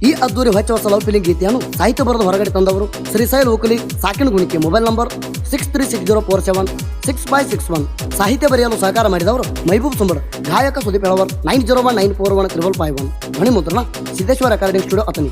ಈ ಅದ್ದೂರಿ ಹೊಚ್ಚ ಹೊಸ ಲವ್ ಫೀಲಿಂಗ್ ಗೀತೆಯನ್ನು ಸಾಹಿತ್ಯ ಬರೆದು ಹೊರಗಡೆ ತಂದವರು ಶ್ರೀಶೈಲ್ ಓಕಲಿ ಸಾಕಿನ ಗುಣಿಕೆ. Mobile number 6360476561. ಸಾಹಿತ್ಯ ಬರೆಯಲು ಸಹಕಾರ ಮಾಡಿದವರು ಮೈಬೂಬ್ ಸುಂಬಡ್. ಗಾಯಕ ಸುದೀಪ್ ಹೆಳವರ್ 9019413551. ಧ್ವನಿ ಮುದ್ರಣ ಸಿದ್ದೇಶ್ವರ ರೆಕಾರ್ಡಿಂಗ್ ಸ್ಟುಡಿಯೋ ಅತನಿ.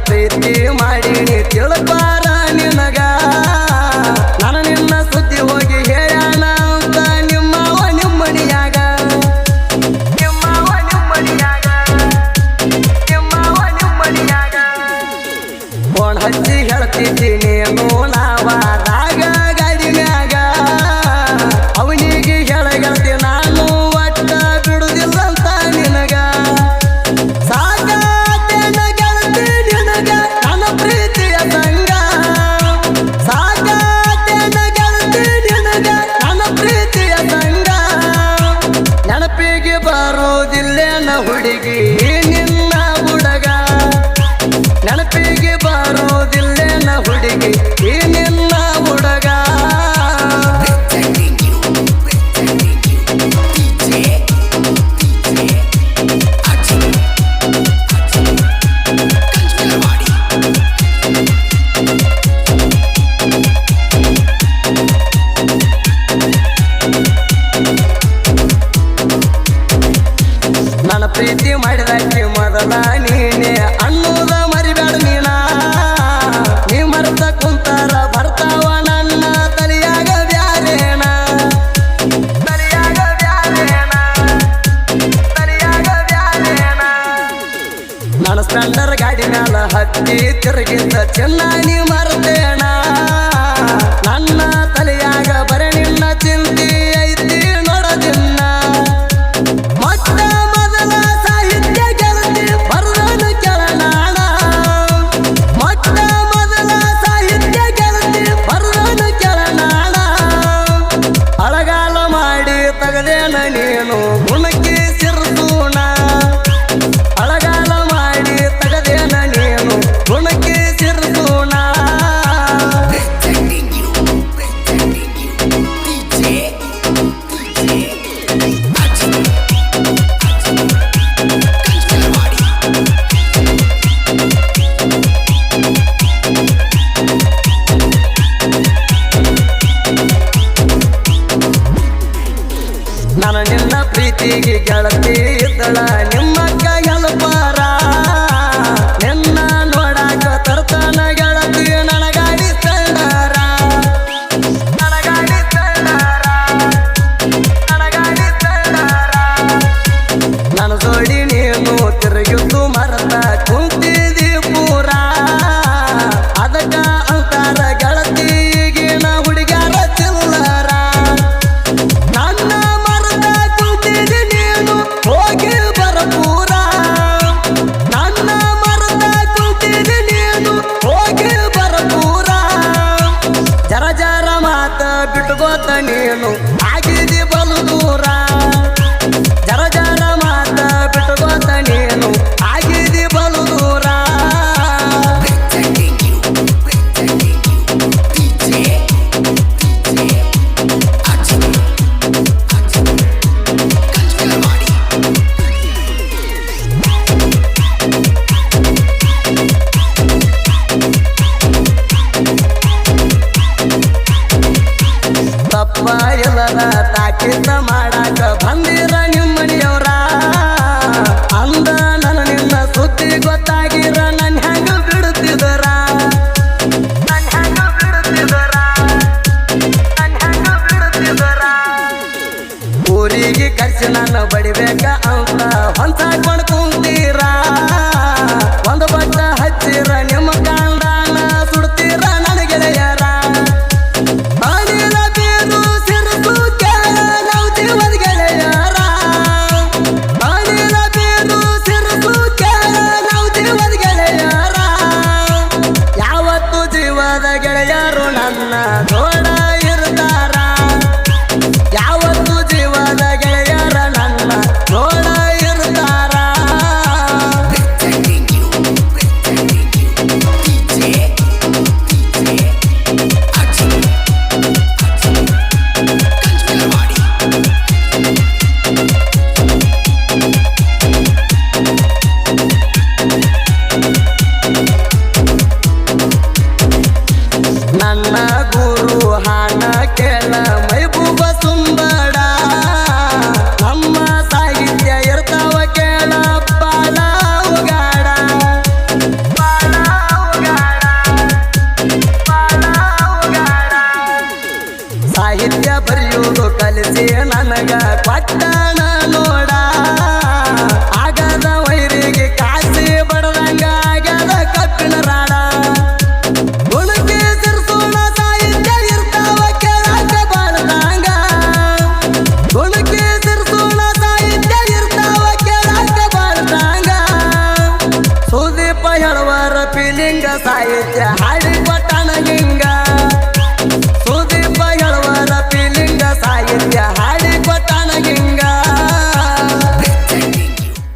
ಪ್ರೀತಿ ಮಾಡೀನಿ ತಿಳ್ಬಾರ ನಿನಗ, ನಾನು ನಿನ್ನ ಸುದ್ದಿ ಹೋಗಿ ಹೇಳಣ ಅಂತ ನಿಮ್ಮವ ನಿಮ್ಮನಿಯಾಗ ಫೋನ್ ಹಚ್ಚಿ ಹೇಳ್ತಿದ್ದೀನಿ ನಾವ ರಾಗ ಗಾಡಿನ್ಯಾಗ, ಅವನಿಗೆ ಹೇಳಗಳ್ತಿ ನಾನು ಒಟ್ಟ ಬಿಡುದಿಲ್ಲಂತ ನಿನಗ. ಹುಡುಗಿ ನಿನ್ನ ಹುಡುಗ ನೆನಪಿಗೆ ಬರೋದಿಲ್ಲೇನ ಹುಡುಗಿ ನಿನ್ನ ಹುಡುಗ. ನನ್ನ ಪ್ರೀತಿ ಮಾಡಿದಕ್ಕೆ ಮೊದಲ ನೀನೆ ಅನ್ನೋದ ಮರಿಬೇಡ ನೀನ, ನೀ ಮರ್ತ ಕುಂತಾರ ಬರ್ತಾವ ನನ್ನ ತಲೆಯಾಗ ಬ್ಯಾರೇನ. ನನ್ನ ಸ್ಪೆಂಡರ್ ಗಾಡಿ ಮ್ಯಾಲ ಹತ್ತಿ ತಿರುಗಿದ್ದ ಚೆನ್ನ ನೀ ಮರ್ತೇಣ. ನನ್ನ ತಲೆಯಾಗ ಬರೆ ನಿನ್ನ ಚಿಂತಿ ಐತಿ ನೋಡದಿನ್ನ. ನೀನು ಗುಣಕ್ಕೆ ಸಿರ್ಸೂಣ ಅಳಗಾಲ ಮಾಡಿ ತಗದೇನ ನೀನು ಗುಣಕ್ಕೆ ಸಿರ್ಸೂಣ. ತಿಂಗಳ ನಿಮ್ಮಕ್ಕ ಗೆಳಪಾರ ನಿನ್ನ ನೋಡಾಕ ತರ್ತಾನ ಗೆಳತಿ ನನಗಾಡಿ ತಂಡಾರ ನನಗಾಡಿ ತಂಡಾರ ನನಗಾಡಿ ತಂಡಾರ ನನ್ನ ಜೋಡಿ ನೀನು ತಿರುಗಿದ್ದು ಮರತ ಕುಂತಿದಿ ಪೂರ ಅದಕ್ಕ ಅಂತಾರ ಗೆಳತಿಗಿನ ಹುಡುಗ್ಯಾರ ಚಿಲ್ಲರ ನನ್ನ ಮರದ ಕುಂತಿದಿ ನೀನು ಹೋಗಿ ಬರಪೂರ ನನ್ನ ಮರದ ಕುಂತಿದಿ ನೀನು ಹೋಗಿ ಬರಪೂರ ಜರ ಜರ ಮಾತ ಬಿಟ್ಕೋತ ನೀನು ಆಗಿದಿ ಬಲು ದೂರ ಜರ ಜರ ಮಾತ ಬಿಟ್ಕೋತ ನೀನು ಆಗಿದಿ ಬಲು ದೂರ ತಪ್ಪ ಎಲ್ಲರ ತಾಕಿತ ಮಾಡಾಕ ಬಂದಿರ ನಿಮ್ಮನಿಯವ್ರ ಅಂದ ನನ್ನ ನಿನ್ನ ಸುದ್ದಿ ಗೊತ್ತಾಗಿರ ನನ್ ಹೆಂಗ ಬಿಡುತ್ತಿದರ ನನ್ ಹೆಂಗ ಬಿಡುತ್ತಿದರ ನನ್ ಹೆಂಗ ಬಿಡುತ್ತಿದರ ಊರಿಗೆ ಕರ್ಸಿ ನನ್ನ ಬಡಿಬೇಕ ಅಂತ ಹೊಂಚಾಕೊಂಡ್ ಕುಂತೀರ ಒಂದು ಬಟ್ಟ ಹಚ್ಚಿರ ನಿಮ್ಮ ಕಾಂಡಾನ ಸುಡ್ತೀರ ನನ್ನ ಗೆಳೆಯರ ಅನಿಲ ಬೀರು ಸಿರಸು ಕೇಳ ನಾವು ಜೀವದ ಗೆಳೆಯರ ಅನಿಲ ಬೀರು ಸಿರಸು ಕೇಳ ನಾವು ಜೀವದ ಗೆಳೆಯರ ಯಾವತ್ತು ಜೀವದ ಗೆಳೆಯರು ನನ್ನ ನೋಡ ಇರ್ತಾರ ಯಾವತ್ತು ಜೀವದ ಗೆಳೆಯರ ನನ್ನ ನೋಡ ಇರ್ತಾರ ನನ್ನ ಗುರು ಹಾನ ಕೇಳ ಮೈಬೂಬ ಸುಂಬಡ ನಮ್ಮ ಸಾಹಿತ್ಯ ಇರ್ತಾವ ಕೇಳ ಬಾಳ ಉಗಾಡ ಬಾಳ ಉಗಾಡ ಬಾಳ ಉಗಾಡ ಸಾಹಿತ್ಯ ಬರೆಯುವುದು ಕಲಿಸಿ ನನಗ ಪಟ್ಟಣ ನೋಡ ಆಗದ ವೈರಿಗೆ ಕಾಸಿ ಬಡದಂಗ ಆಗ್ಯದ ಕಪ್ಪಿನ ರಾಡ ಗುಣಕ್ಕೆ ಸಿರ್ಸೋಣ ಸಾಹಿತ್ಯ ಇರ್ತಾವ ಕೇಳಾಕ ಬಾಳ್ದಂಗ ಗುಣಕ್ಕೆ ಸಿರ್ಸೋಣ ಸಾಹಿತ್ಯ ಇರ್ತಾವ ಕೇಳಾಕ ಬಾಳ್ದಂಗ ಸುದೀಪ ಹೇಳುವರ ಫೀಲಿಂಗ ಸಾಹಿತ್ಯ ಹಾಡಿ ಕೊಟ್ಟಣ ಹಿಂಗ ಸುದೀಪ ಹೇಳುವರ ಫೀಲಿಂಗ ಸಾಹಿತ್ಯ ಹಾಡಿ ಕೊಟ್ಟಣ ಹಿಂಗ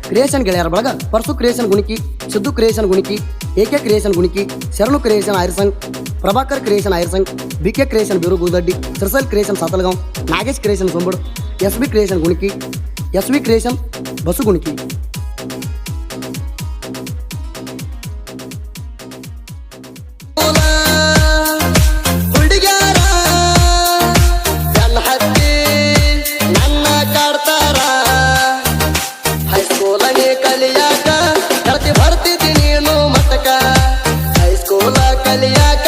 ಕ್ರಿಯೇಷನ್ ಗೆಳೆಯರ ಬಳಗ Parsu creation Gunaki Siddu creation Gunaki AK creation Gunaki Sharanu creation Airsang Prabhakar creation Airsang BK creation Biru Gudaddi Sarsal creation Satalgaon Nagesh creation Sombadu S B creation Gunaki S V creation Basu Gunaki ಹುಡುಗ್ಯಾರ ನನ್ನ ಹತ್ತಿ ನನ್ನ ಕಾಡ್ತಾರ ಹೈಸ್ಕೂಲನೇ ಕಲಿಯಾಕ ಗೆಳತಿ ಬರ್ತಿದ್ದಿ ನೀನು ಮತಕ ಹೈಸ್ಕೂಲ ಕಲಿಯಾಕ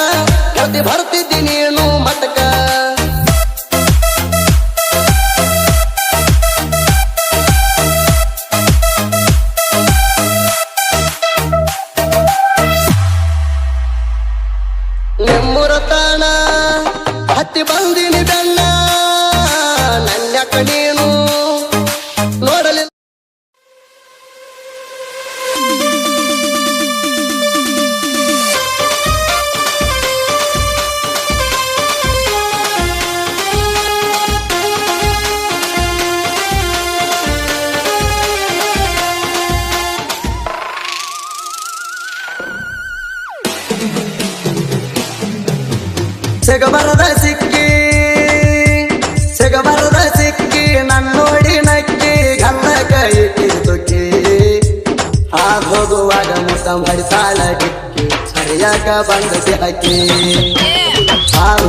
ಗೆಳತಿ ಬರ್ತಿದ್ದಿ ನೀನು ಮತಕ ನಿಮ್ಮೂರ ತಾಣ ಹತ್ತಿ ಬಂದಿನಿ ಬೆನ್ನ ನನ್ಯಾಕ ನೀನು ನೋಡಲಿಲ್ಲ ಸಿಗಬರದ ಸಿಕ್ಕಿ ಸಿಗಬರದ ಸಿಕ್ಕಿ ನನ್ನೋಡಿ ನಕ್ಕಿ ಗಲ್ಲ ಕೈ ತುಕ್ಕಿ ಹಾದು ಹೋಗುವಾಗ ಮುತ್ತ ಮಡಿಸಾಳ ಡಿಕ್ಕಿ ಸರಿಯಾಗ ಬಂದತಿ ಅಕ್ಕಿ ಹಾದು